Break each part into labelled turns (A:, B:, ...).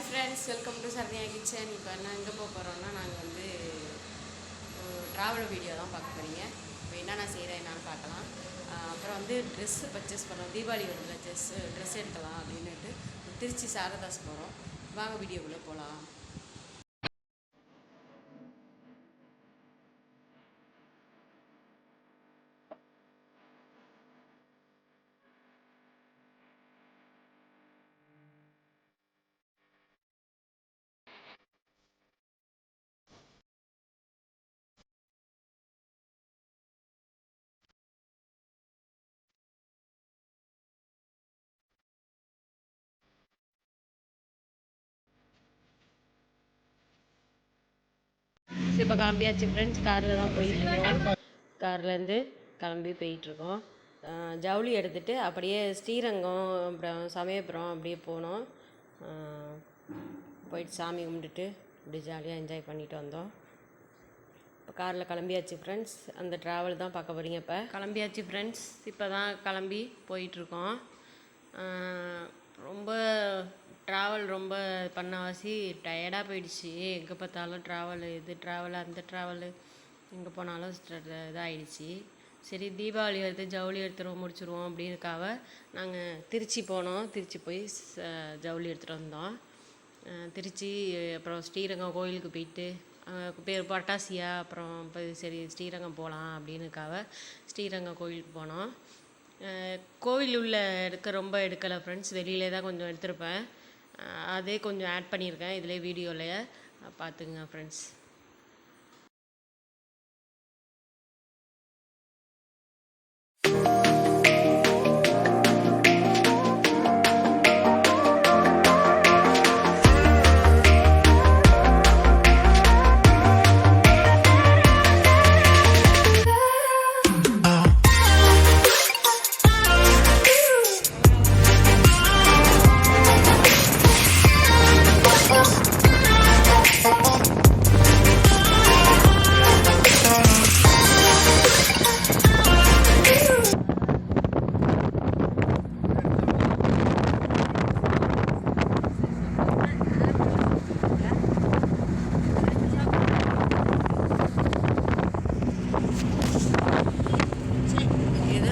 A: Friends, welcome to Saranya kitchen. இப்போ என்ன எங்கே போக போகிறோம்னா, நாங்கள் வந்து ட்ராவல் வீடியோ தான் பார்க்க போகிறீங்க. இப்போ என்னென்ன செய்கிறேன் என்னான்னு பார்க்கலாம். அப்புறம் வந்து ட்ரெஸ்ஸு பர்ச்சேஸ் பண்ணோம். தீபாவளி வருதுல, ட்ரெஸ் எடுக்கலாம் அப்படின்னுட்டு திருச்சி சாரதாஸ் போகிறோம். வாங்க வீடியோக்குள்ளே போகலாம். இப்போ கிளம்பியாச்சு ஃப்ரெண்ட்ஸ். காரில் தான் போயிட்டுருக்கோம். கார்லேருந்து கிளம்பி போயிட்டுருக்கோம். ஜவுளி எடுத்துகிட்டு அப்படியே ஸ்ரீரங்கம் அப்புறம் சமயபுரம் அப்படியே போனோம். போயிட்டு சாமி கும்பிட்டுட்டு அப்படி ஜாலியாக என்ஜாய் பண்ணிட்டு வந்தோம். இப்போ காரில் கிளம்பியாச்சு ஃப்ரெண்ட்ஸ். அந்த ட்ராவல் தான் பார்க்க போகிறீங்க. இப்போ கிளம்பியாச்சு ஃப்ரெண்ட்ஸ். இப்போ தான் கிளம்பி போயிட்டுருக்கோம். ரொம்ப ட்ராவல் ரொம்ப பண்ணவாசி டயர்டாக போயிடுச்சு. எங்கே பார்த்தாலும் ட்ராவலு, இது ட்ராவலு, அந்த ட்ராவலு, எங்கே போனாலும் இதாகிடுச்சு. சரி, தீபாவளி வருது, ஜவுளி எடுத்துருவோம் முடிச்சுருவோம் அப்படின்னுக்காக நாங்கள் திருச்சி போனோம். திருச்சி போய் ஜவுளி எடுத்துகிட்டு வந்தோம். திருச்சி அப்புறம் ஸ்ரீரங்கம் கோயிலுக்கு போயிட்டு பேர் பட்டாசியா, அப்புறம் போய் சரி ஸ்ரீரங்கம் போகலாம் அப்படின்னுக்காக ஸ்ரீரங்கம் கோயிலுக்கு போனோம். கோவில் உள்ள ரொம்ப எடுக்கலை ஃப்ரெண்ட்ஸ். வெளியிலே தான் கொஞ்சம் எடுத்திருப்பேன். அதே கொஞ்சம் ஆட் பண்ணியிருக்கேன் இதில் வீடியோவில் பார்த்துங்க ஃப்ரெண்ட்ஸ்.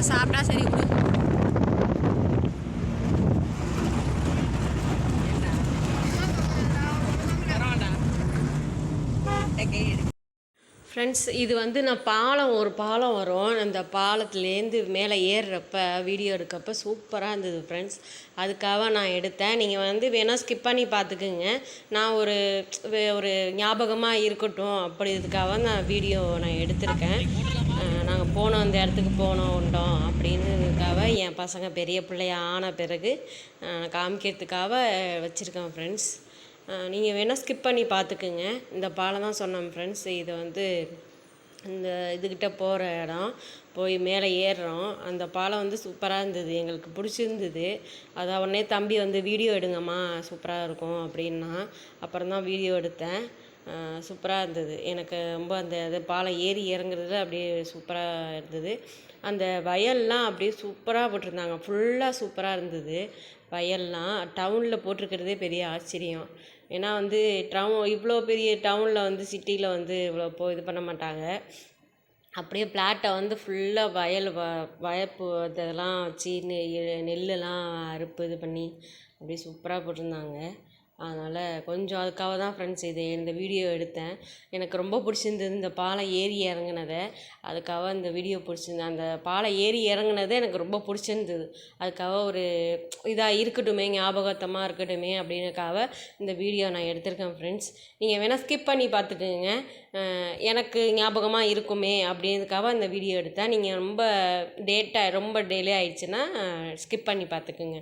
A: சாப்பிட்டா சரி விடு. ஃப்ரெண்ட்ஸ், இது வந்து நான் ஒரு பாலம் வரும். அந்த பாலத்துலேருந்து மேலே ஏறுறப்ப வீடியோ எடுக்கப்போ சூப்பராக இருந்தது ஃப்ரெண்ட்ஸ். அதுக்காக நான் எடுத்தேன். நீங்கள் வந்து வேணால் ஸ்கிப் பண்ணி பார்த்துக்குங்க. நான் ஒரு ஞாபகமாக இருக்கட்டும் அப்படின்றதுக்காக நான் வீடியோ எடுத்திருக்கேன். நாங்கள் போனோம், அந்த இடத்துக்கு போனோம் உண்டோம் அப்படின்னுக்காக என் பசங்க பெரிய பிள்ளைய ஆன பிறகு காமிக்கிறதுக்காக வச்சுருக்கேன் ஃப்ரெண்ட்ஸ். நீங்கள் வேணால் ஸ்கிப் பண்ணி பார்த்துக்குங்க. இந்த பாலம் தான் சொன்னோம் ஃப்ரெண்ட்ஸ். இது வந்து இந்த இதுக்கிட்ட போகிற இடம். போய் மேலே ஏறுறோம். அந்த பாலம் வந்து சூப்பராக இருந்தது, எங்களுக்கு பிடிச்சிருந்தது. அதை உடனே தம்பி வந்து வீடியோ எடுங்கம்மா சூப்பராக இருக்கும் அப்படின்னா அப்புறம் தான் வீடியோ எடுத்தேன். சூப்பராக இருந்தது. எனக்கு ரொம்ப அந்த பாலம் ஏறி இறங்குறதுல அப்படியே சூப்பராக இருந்தது. அந்த வயல்லாம் அப்படியே சூப்பராக போட்டிருந்தாங்க. ஃபுல்லாக சூப்பராக இருந்தது வயல்லாம். டவுனில் போட்டிருக்கிறதே பெரிய ஆச்சரியம். ஏன்னா வந்து இவ்வளோ பெரிய டவுனில் வந்து சிட்டியில் வந்து இவ்வளோ இது பண்ண மாட்டாங்க. அப்படியே பிளாட்டை வந்து ஃபுல்லாக வயப்பு இதெல்லாம் வச்சு நெல்லெல்லாம் அறுப்பு இது பண்ணி அப்படியே சூப்பராக போட்டிருந்தாங்க. அதனால் கொஞ்சம் அதுக்காக தான் ஃப்ரெண்ட்ஸ் இந்த வீடியோ எடுத்தேன். எனக்கு ரொம்ப பிடிச்சிருந்தது இந்த பாலம் ஏறி இறங்குனதை. அதுக்காக இந்த வீடியோ பிடிச்சிருந்தேன். அந்த பாலம் ஏறி இறங்குனதை எனக்கு ரொம்ப பிடிச்சிருந்தது. அதுக்காக ஒரு இதாக இருக்கட்டுமே, ஞாபகத்தமாக இருக்கட்டுமே அப்படின்னுக்காக இந்த வீடியோ நான் எடுத்திருக்கேன் ஃப்ரெண்ட்ஸ். நீங்கள் வேணால் ஸ்கிப் பண்ணி பார்த்துக்குங்க. எனக்கு ஞாபகமாக இருக்குமே அப்படின்றதுக்காக இந்த வீடியோ எடுத்தேன். நீங்கள் ரொம்ப டிலே ஆயிடுச்சுன்னா ஸ்கிப் பண்ணி பார்த்துக்குங்க.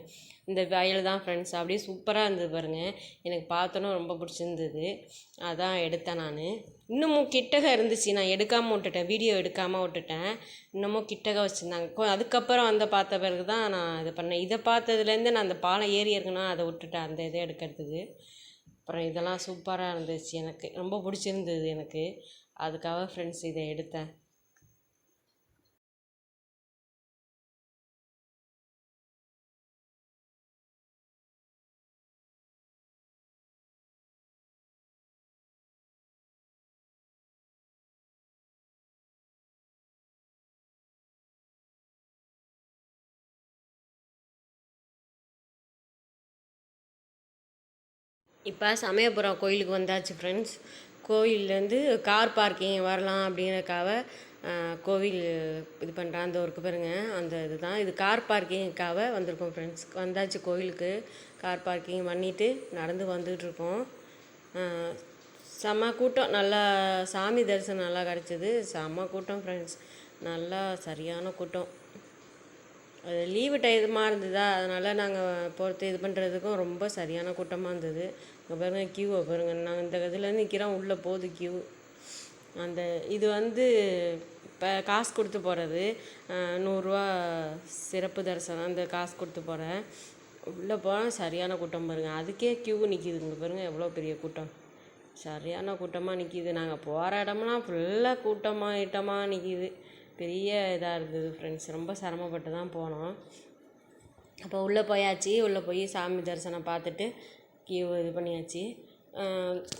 A: இந்த வயல் தான் ஃப்ரெண்ட்ஸ். அப்படியே சூப்பராக இருந்தது பாருங்கள். எனக்கு பார்த்தோன்னே ரொம்ப பிடிச்சிருந்தது. அதான் எடுத்தேன் நான். இன்னமும் கிட்டக இருந்துச்சு, நான் எடுக்காமல் விட்டுட்டேன், வீடியோ எடுக்காமல் விட்டுட்டேன். இன்னமும் கிட்டக வச்சுருந்தாங்க. அதுக்கப்புறம் பார்த்த பிறகு தான் நான் இது பண்ணேன். இதை பார்த்ததுலேருந்து நான் அந்த பாலம் ஏறி இருக்குன்னா அதை விட்டுட்டேன், அந்த இதை எடுக்கிறதுக்கு. அப்புறம் இதெல்லாம் சூப்பராக இருந்துச்சு, எனக்கு ரொம்ப பிடிச்சிருந்தது எனக்கு. அதுக்காக ஃப்ரெண்ட்ஸ் இதை எடுத்தேன். இப்போ சமயபுரம் கோயிலுக்கு வந்தாச்சு ஃப்ரெண்ட்ஸ். கோயிலேருந்து கார் பார்க்கிங் வரலாம் அப்படிங்கிறதுக்காக கோவில் இது பண்ணுறேன். அந்த ஒர்க்கு பாருங்க, அந்த இதுதான் இது கார் பார்க்கிங்காக வந்திருக்கோம் ஃப்ரெண்ட்ஸ். வந்தாச்சு கோயிலுக்கு, கார் பார்க்கிங் பண்ணிவிட்டு நடந்து வந்துட்டுருக்கோம். செம்ம கூட்டம், நல்லா சாமி தரிசனம் நல்லா கிடச்சிது. செம்ம கூட்டம் ஃப்ரெண்ட்ஸ், நல்லா சரியான கூட்டம். அது லீவு டைமாக இருந்ததா, அதனால் நாங்கள் போகிறது இது பண்ணுறதுக்கும் ரொம்ப சரியான கூட்டமாக இருந்தது. இங்கே பாருங்கள் க்யூவை பாருங்கள், நாங்கள் இந்த இதுலேருந்து நிற்கிறோம், உள்ளே போகுது க்யூ. அந்த இது வந்து இப்போ காசு கொடுத்து போகிறது, 100 சிறப்பு தரிசனம். அந்த காசு கொடுத்து போகிறேன், உள்ளே போனால் சரியான கூட்டம் பாருங்கள். அதுக்கே க்யூ நிற்கிது. இங்கே பாருங்கள் எவ்வளோ பெரிய கூட்டம், சரியான கூட்டமாக நிற்கிது. நாங்கள் போகிற இடமெல்லாம் ஃபுல்லாக கூட்டமாக நிற்கிது. பெரிய இதாக இருந்தது ஃப்ரெண்ட்ஸ், ரொம்ப சிரமப்பட்டு தான் போனோம். அப்போ உள்ளே போயாச்சு, உள்ளே போய் சாமி தரிசனம் பார்த்துட்டு கியூ இது பண்ணியாச்சு.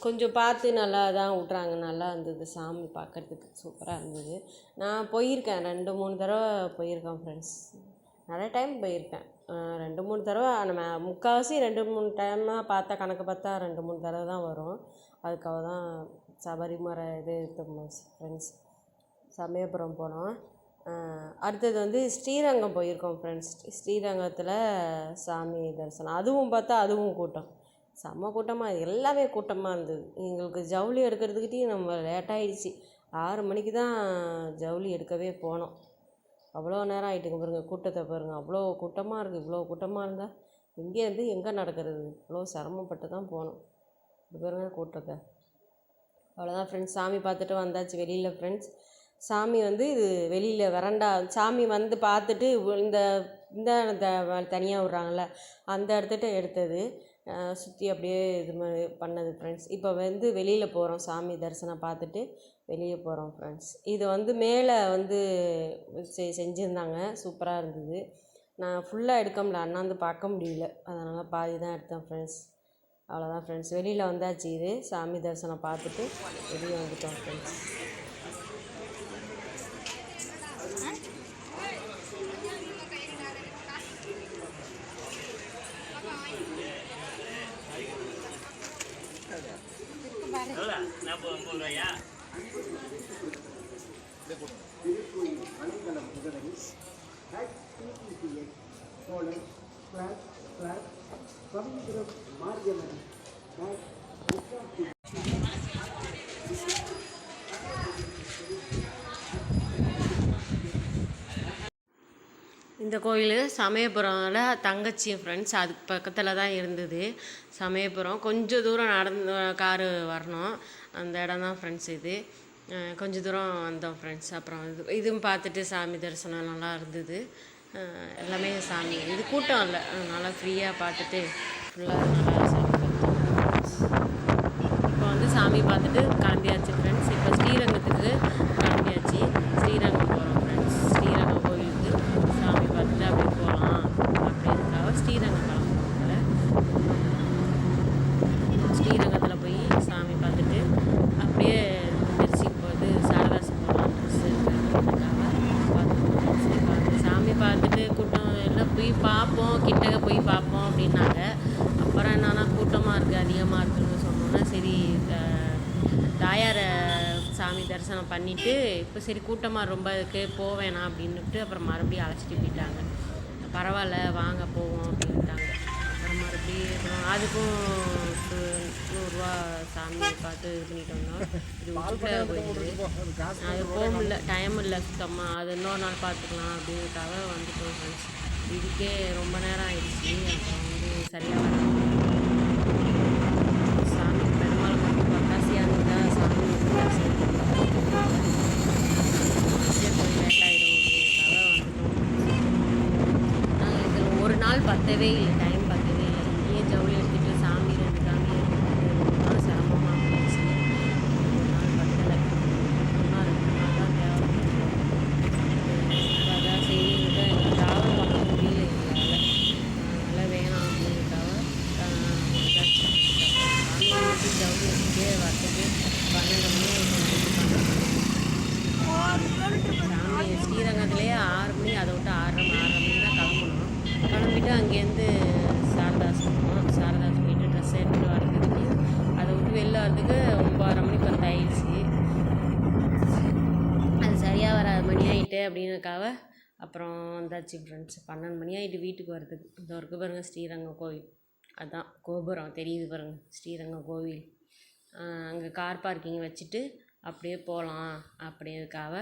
A: கொஞ்சம் பார்த்து நல்லா தான் விட்றாங்க, நல்லா இருந்தது சாமி பார்க்குறதுக்கு, சூப்பராக இருந்தது. நான் போயிருக்கேன் 2-3 தடவை போயிருக்கேன் ஃப்ரெண்ட்ஸ், நிறைய டைம் போயிருக்கேன். 2-3 தடவை நம்ம முக்கால்வாசி 2-3 டைமாக பார்த்தா, கணக்கு பார்த்தா 2-3 தடவை தான் வரும். அதுக்காக தான் சபரிமலை இது ஃப்ரெண்ட்ஸ் சமயபுரம் போனோம். அடுத்தது வந்து ஸ்ரீரங்கம் போயிருக்கோம் ஃப்ரெண்ட்ஸ். ஸ்ரீரங்கத்தில் சாமி தரிசனம், அதுவும் பார்த்தா அதுவும் கூட்டம், செம்ம கூட்டமாக, எல்லாமே கூட்டமாக இருந்தது. எங்களுக்கு ஜவுளி எடுக்கிறதுக்கிட்டே நம்ம லேட்டாகிடுச்சு. 6 மணிக்கு தான் ஜவுளி எடுக்கவே போனோம். அவ்வளோ நேரம் ஆகிட்டுங்க பாருங்கள், கூட்டத்தை பாருங்கள், அவ்வளோ கூட்டமாக இருக்குது. இவ்வளோ கூட்டமாக இருந்தால் இங்கேருந்து எங்கே நடக்கிறது, இவ்வளோ சிரமப்பட்டு தான் போனோம். இது பாருங்கள் கூட்டத்தை. அவ்வளோதான் ஃப்ரெண்ட்ஸ், சாமி பார்த்துட்டு வந்தாச்சு வெளியில் ஃப்ரெண்ட்ஸ். சாமி வந்து இது வெளியில் வரண்டா, சாமி வந்து பார்த்துட்டு இந்த இந்த தனியாக விட்றாங்கள்ல, அந்த இடத்துட்ட எடுத்தது, சுற்றி அப்படியே இது மாதிரி பண்ணது ஃப்ரெண்ட்ஸ். இப்போ வந்து வெளியில் போகிறோம், சாமி தரிசனம் பார்த்துட்டு வெளியே போகிறோம் ஃப்ரெண்ட்ஸ். இது வந்து மேலே வந்து செஞ்சுருந்தாங்க, சூப்பராக இருந்தது. நான் ஃபுல்லாக எடுக்க முடியல, அண்ணாந்து பார்க்க முடியல, அதனால் பாதி தான் எடுத்தேன் ஃப்ரெண்ட்ஸ். அவ்வளோதான் ஃப்ரெண்ட்ஸ், வெளியில் வந்தாச்சு. இது சாமி தரிசனம் பார்த்துட்டு வெளியே வந்துட்டோம் ஃப்ரெண்ட்ஸ். இந்த கோயில் சமயபுரம்ல தங்கச்சி ஃப்ரெண்ட்ஸ், அதுக்கு பக்கத்தில் தான் இருந்தது சமயபுரம். கொஞ்சம் தூரம் நடந்து காரு வரணும், அந்த இடம் தான் ஃப்ரெண்ட்ஸ். இது கொஞ்சம் தூரம் வந்தோம் ஃப்ரெண்ட்ஸ். அப்புறம் இதுவும் பார்த்துட்டு சாமி தரிசனம் நல்லா இருந்தது. எல்லாமே சாமி இது கூட்டம் இல்லை, நல்லா ஃப்ரீயாக பார்த்துட்டு ஃபுல்லாக நல்லா சாமி பார்த்தோம். இப்போ வந்து சாமி பார்த்துட்டு கிளம்பியாச்சு ஃப்ரெண்ட்ஸ். இப்போ ஸ்ரீரங்கத்துக்கு கிளம்பியாச்சு, ஸ்ரீரங்கம் போகிறோம் ஃப்ரெண்ட்ஸ். ஸ்ரீரங்கம் கோயிலுக்கு சாமி பார்த்துட்டு அப்படி போகலாம் அப்படின்றதுக்காக ஸ்ரீரங்கம் கிளம்புறோம்ல. ஸ்ரீரங்கத்தில் போய் சாமி பார்த்துட்டு அப்படியே திருச்சிக்கு போகுது, சாரதாசி போகலாம் ட்ரெஸ் இருக்கிறதுக்காக பார்த்துருக்கோம். சரி பார்த்து சாமி பார்த்துட்டு கூட்டம் எல்லாம் போய் பார்ப்போம், கிட்டக்க போய் பார்ப்போம் அப்படின்னாங்க. அப்புறம் என்னன்னா கூட்டமாக இருக்குது, அதிகமாக இருக்குதுன்னு சொன்னோன்னா சரி தாயாரை சாமி தரிசனம் பண்ணிவிட்டு இப்போ சரி கூட்டமாக ரொம்ப இருக்குது போவேணாம் அப்படின்னுட்டு அப்புறம் மறுபடியும் அழைச்சிட்டு போயிட்டாங்க. பரவாயில்ல வாங்க போவோம் அப்படின்ட்டாங்க. அப்புறம் மறுபடியும் அதுக்கும் 100 சாமியை பார்த்து இது பண்ணிட்டு வந்தோம். இது உச்சிப்பிள்ளையார் கோயில், அது போக முடியல, டைம் இல்லை சுத்தமாக, அது இன்னொரு நாள் பார்த்துக்கலாம் அப்படின்றதுக்காக வந்துட்டோம் ஃப்ரெண்ட்ஸ். இதுக்கே ரொம்ப நேரம் ஆயிடுச்சு. அப்புறம் வந்து சரியாக வர சாமி பெருமாள் மட்டும் பட்டாசியாக இருந்தால் சாமி போய் லேட்டாகிடும் அப்படின்றதுக்காக வந்துட்டோம். நாங்கள் இதில் ஒரு நாள் பத்தவே இல்லை, டைம் பத்தவே இல்லை. இங்கேயே ஜவுளி எடுத்துகிட்டு சாமி 2 சாமி எடுத்துகிட்டு சிரமமாக போச்சு. ஒரு நாள் பத்தலை, 1 நாள் 2 நாள் தான் தேவைப்படும். அதான் சரின்ட்டு எங்களுக்கு ட்ராவல் பண்ண முடியல எங்களால், அதனால் வேணாம் அப்படின்றதுக்காக சாமி வந்துட்டு ஜவுளி எடுத்துகிட்டே வரத்துக்கு 12 மணி சாமி ஸ்ரீரங்கத்துலேயே 6 மணி, அதை விட்டு 6:30 மணி தான் கிளம்பணும். கிளம்பிட்டு அங்கேருந்து சாரதாஸ் போனோம். சாரதாஸ் போயிட்டு ட்ரெஸ் எடுத்துகிட்டு வரதுக்கு அப்படின்னக்காக அப்புறம் வந்தாச்சு ஃப்ரெண்ட்ஸ். 12 மணி ஆகிட்டு வீட்டுக்கு வரதுக்கு. இந்த வரைக்கும் பாருங்கள் ஸ்ரீரங்கம் கோவில், அதுதான் கோபுரம் தெரியுது பாருங்கள், ஸ்ரீரங்கம் கோவில். அங்கே கார் பார்க்கிங் வச்சுட்டு அப்படியே போகலாம் அப்படிங்கிறதுக்காக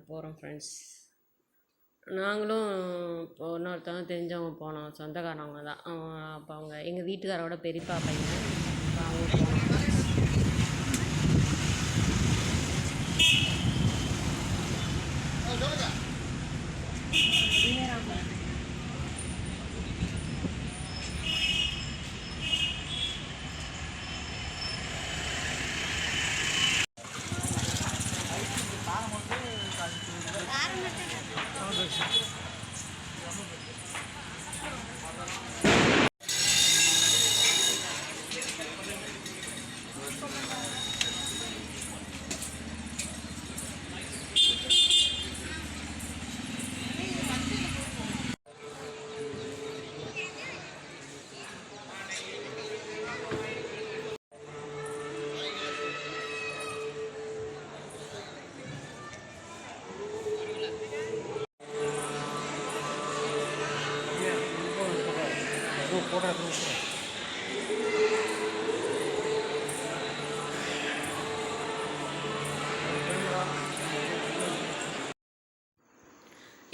A: போகிறோம் ஃப்ரெண்ட்ஸ். நாங்களும் இப்போ இன்னொருத்தவங்க தெரிஞ்சவங்க போனோம், சொந்தக்காரவங்க தான். அப்போ அவங்க எங்கள் வீட்டுக்காரோட பெரியப்பா பையன், அப்போ அவங்க போனோம்.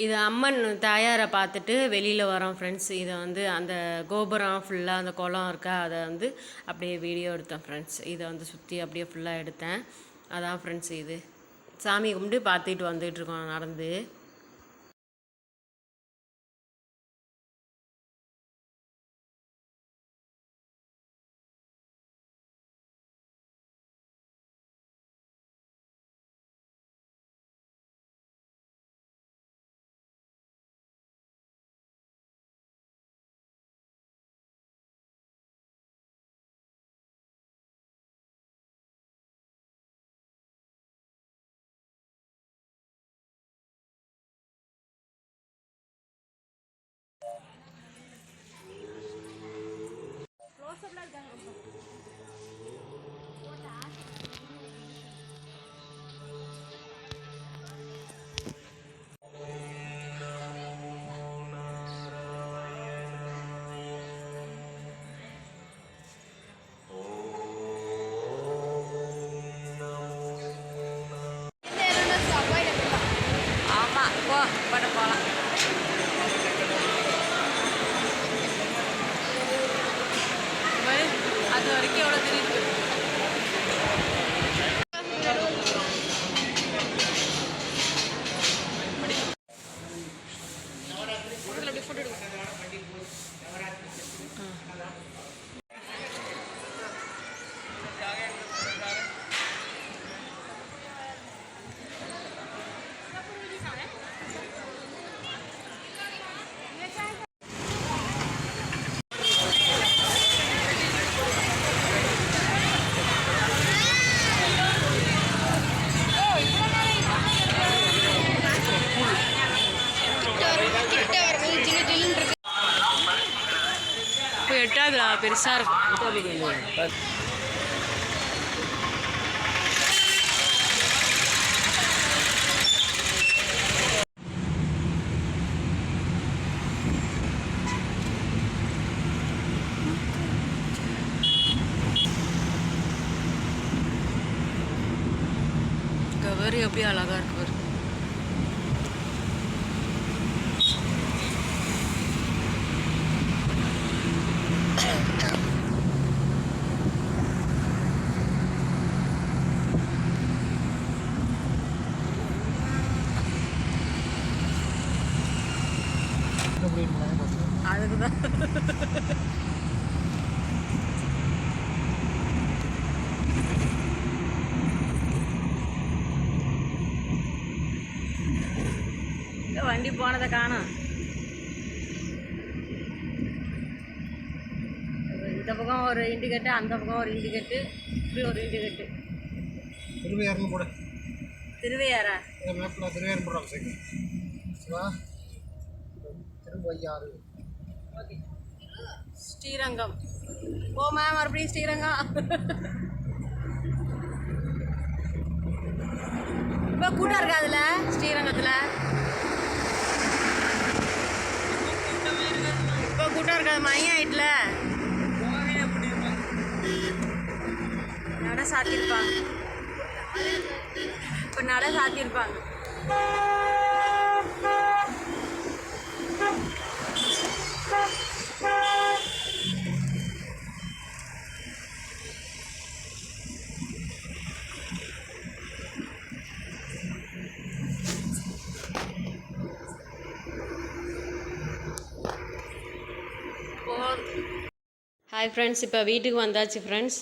A: இது அம்மன் தாயாரை பார்த்துட்டு வெளியில் வரோம் ஃப்ரெண்ட்ஸ். இதை வந்து அந்த கோபுரம் ஃபுல்லாக அந்த குளம் இருக்கா, அதை வந்து அப்படியே வீடியோ எடுத்தேன் ஃப்ரெண்ட்ஸ். இதை வந்து சுற்றி அப்படியே ஃபுல்லாக எடுத்தேன். அதான் ஃப்ரெண்ட்ஸ், இது சாமி கும்பிட்டு பார்த்துட்டு வந்துகிட்ருக்கோம் நடந்து. ஆமாம், பண்ண போகலாம். அது வரைக்கும் எவ்வளோ தெரியுது. இப்போ 8வது பெருசாக இருக்கும். கவர் எப்படி அழகாக இருக்கு பாரு. அதுக்குதான் வண்டி போனதை காணோம். இந்த பக்கம் ஒரு இண்டிகேட்டு, அந்த பக்கம் ஒரு இண்டிகேட்டு, இப்படி ஒரு இண்டிகேட்டு.
B: திருவையாறு கூட
A: திருவையாறா?
B: திருவையாறு போடுறாங்க. திருவையாறு
A: ஸ்ரீரங்கம் போமா, மறுபடியும் ஸ்ரீரங்கம். இப்போ கூட்டம் இருக்காதுல்ல ஸ்ரீரங்கத்தில்? இப்போ கூட்டம் இருக்காது, மணி ஆயிட்டுல. நட சாத்திருப்பாங்க, இப்போ நட சாத்திருப்பாங்க. ஹாய் ஃப்ரெண்ட்ஸ், இப்போ வீட்டுக்கு வந்தாச்சு ஃப்ரெண்ட்ஸ்.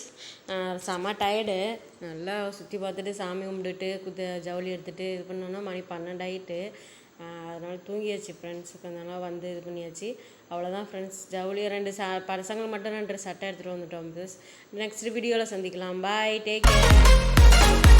A: செம்ம டயர்டு. நல்லா சுற்றி பார்த்துட்டு சாமி கும்பிட்டுட்டு ஜவுளி எடுத்துகிட்டு இது பண்ணோன்னா மணி 12 ஆகிட்டு. அதனால் தூங்கியாச்சு ஃப்ரெண்ட்ஸ். கொஞ்ச வந்து இது பண்ணியாச்சு. அவ்வளோதான் ஃப்ரெண்ட்ஸ். ஜவுளி 2 பசங்களுக்கு மட்டும் 2 சட்டை எடுத்துகிட்டு வந்துட்டோம். நெக்ஸ்ட் வீடியோவில் சந்திக்கலாம். பாய், டேக் கேர்.